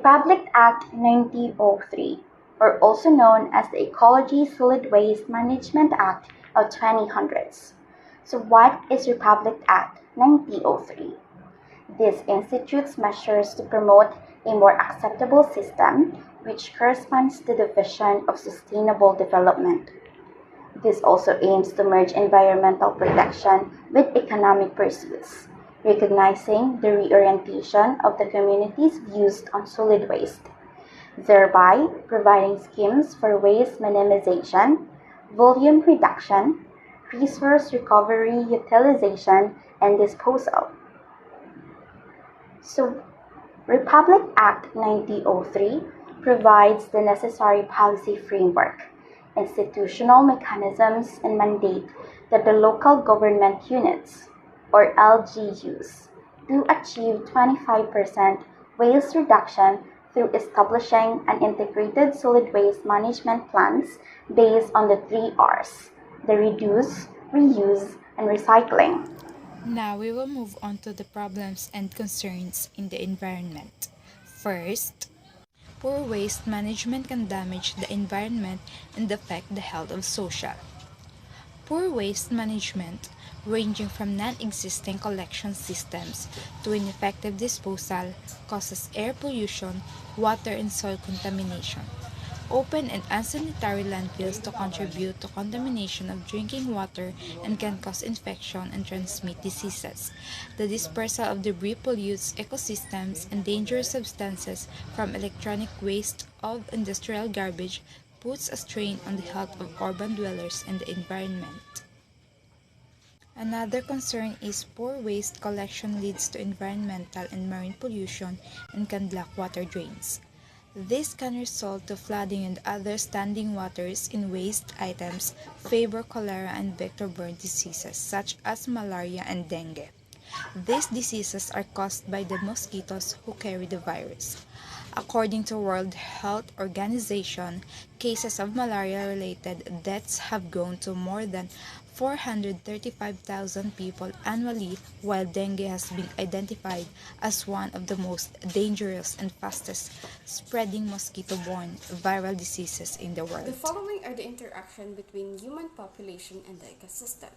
Republic Act 1903, or also known as the Ecology Solid Waste Management Act of 2000s. So what is Republic Act 1903? This institutes measures to promote a more acceptable system which corresponds to the vision of sustainable development. This also aims to merge environmental protection with economic pursuits, recognizing the reorientation of the community's views on solid waste, thereby providing schemes for waste minimization, volume reduction, resource recovery, utilization, and disposal. So, Republic Act 1903 provides the necessary policy framework, institutional mechanisms, and mandate that the local government units, or LGUs, do achieve 25% waste reduction through establishing an integrated solid waste management plans based on the three R's: the reduce, reuse, and recycling. Now we will move on to the problems and concerns in the environment. First, poor waste management can damage the environment and affect the health of social. Poor waste management, ranging from non-existing collection systems to ineffective disposal, causes air pollution, water and soil contamination. Open and unsanitary landfills to contribute to contamination of drinking water and can cause infection and transmit diseases. The dispersal of debris pollutes ecosystems, and dangerous substances from electronic waste of industrial garbage puts a strain on the health of urban dwellers and the environment. Another concern is poor waste collection leads to environmental and marine pollution and can block water drains. This can result to flooding and other standing waters in waste items, favor cholera and vector-borne diseases such as malaria and dengue. These diseases are caused by the mosquitoes who carry the virus. According to World Health Organization, cases of malaria-related deaths have grown to more than 435,000 people annually, while dengue has been identified as one of the most dangerous and fastest spreading mosquito-borne viral diseases in the The world. following are the interaction between human population and the ecosystem.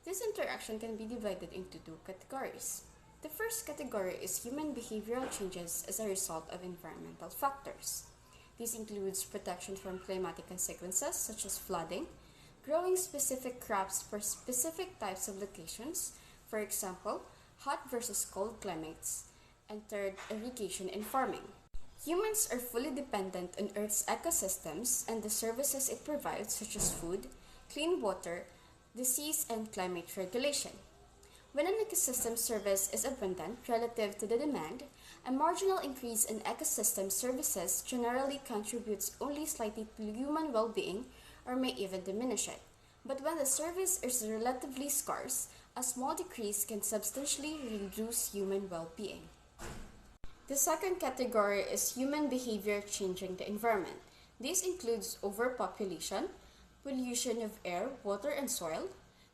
This interaction can be divided into two categories. The first category is human behavioral changes as a result of environmental factors. This includes protection from climatic consequences such as flooding, growing specific crops for specific types of locations, for example, hot versus cold climates, and third, irrigation and farming. Humans are fully dependent on Earth's ecosystems and the services it provides, such as food, clean water, disease, and climate regulation. When an ecosystem service is abundant relative to the demand, a marginal increase in ecosystem services generally contributes only slightly to human well-being or may even diminish it. But when the service is relatively scarce, a small decrease can substantially reduce human well-being. The second category is human behavior changing the environment. This includes overpopulation, pollution of air, water, and soil,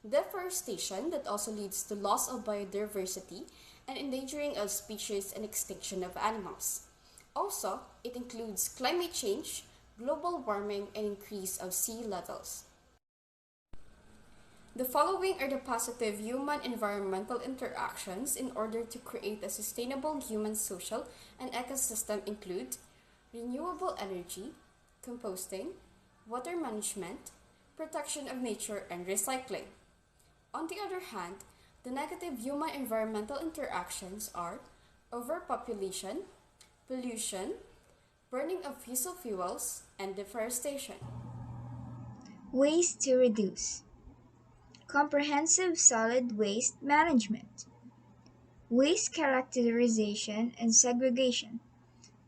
deforestation that also leads to loss of biodiversity and endangering of species and extinction of animals. Also, it includes climate change, global warming, and increase of sea levels. The following are the positive human-environmental interactions in order to create a sustainable human social and ecosystem include renewable energy, composting, water management, protection of nature, and recycling. On the other hand, the negative human-environmental interactions are overpopulation, pollution, burning of fossil fuels, and deforestation. Ways to reduce. Comprehensive solid waste management. Waste characterization and segregation.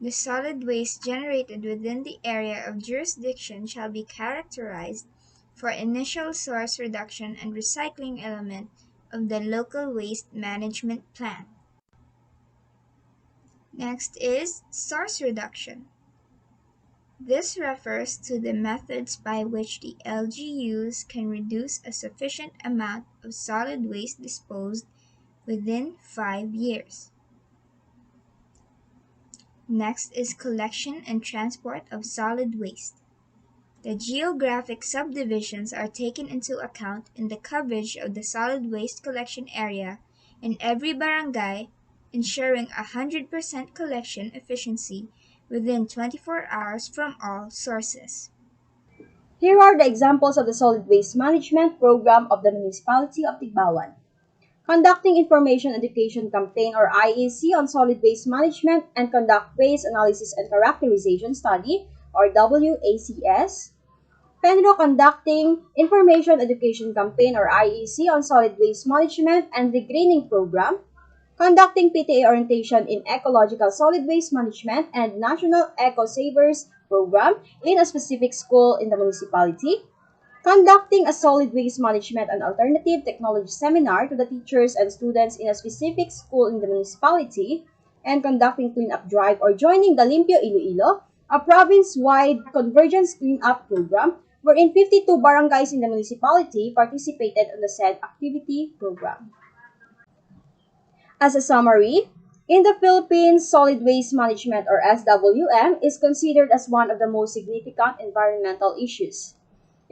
The solid waste generated within the area of jurisdiction shall be characterized for initial source reduction and recycling element of the local waste management plan. Next is source reduction. This refers to the methods by which the LGUs can reduce a sufficient amount of solid waste disposed within 5 years. Next is collection and transport of solid waste. The geographic subdivisions are taken into account in the coverage of the solid waste collection area in every barangay, ensuring 100% collection efficiency within 24 hours from all sources. Here are the examples of the solid waste management program of the municipality of Tigbawan. Conducting information education campaign or IEC on solid waste management and conduct waste analysis and characterization study or WACS. Penro conducting information education campaign or IEC on solid waste management and the greening program. Conducting PTA orientation in ecological solid waste management and national eco savers program in a specific school in the municipality. Conducting a solid waste management and alternative technology seminar to the teachers and students in a specific school in the municipality, and conducting cleanup drive or joining the Limpio Iloilo, a province-wide convergence cleanup program wherein 52 barangays in the municipality participated on the said activity program. As a summary, in the Philippines, solid waste management or SWM is considered as one of the most significant environmental issues.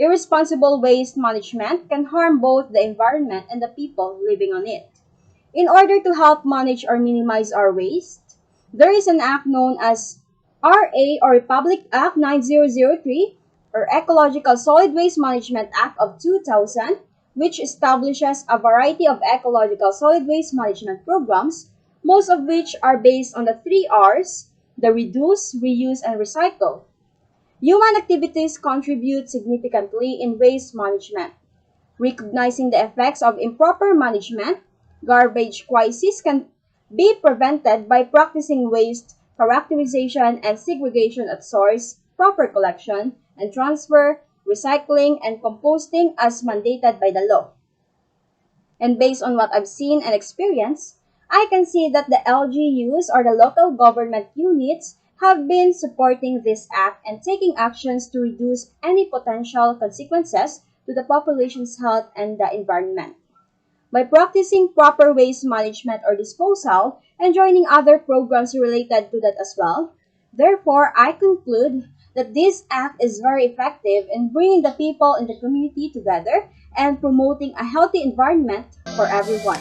Irresponsible waste management can harm both the environment and the people living on it. In order to help manage or minimize our waste, there is an act known as RA or Republic Act 9003 or Ecological Solid Waste Management Act of 2000, which establishes a variety of ecological solid waste management programs, most of which are based on the 3 Rs, the reduce, reuse, and recycle. Human activities contribute significantly in waste management. Recognizing the effects of improper management, garbage crisis can be prevented by practicing waste characterization and segregation at source, proper collection and transfer, recycling, and composting as mandated by the law. And based on what I've seen and experienced, I can see that the LGUs or the local government units have been supporting this act and taking actions to reduce any potential consequences to the population's health and the environment. By practicing proper waste management or disposal and joining other programs related to that as well, therefore, I conclude that this act is very effective in bringing the people in the community together and promoting a healthy environment for everyone.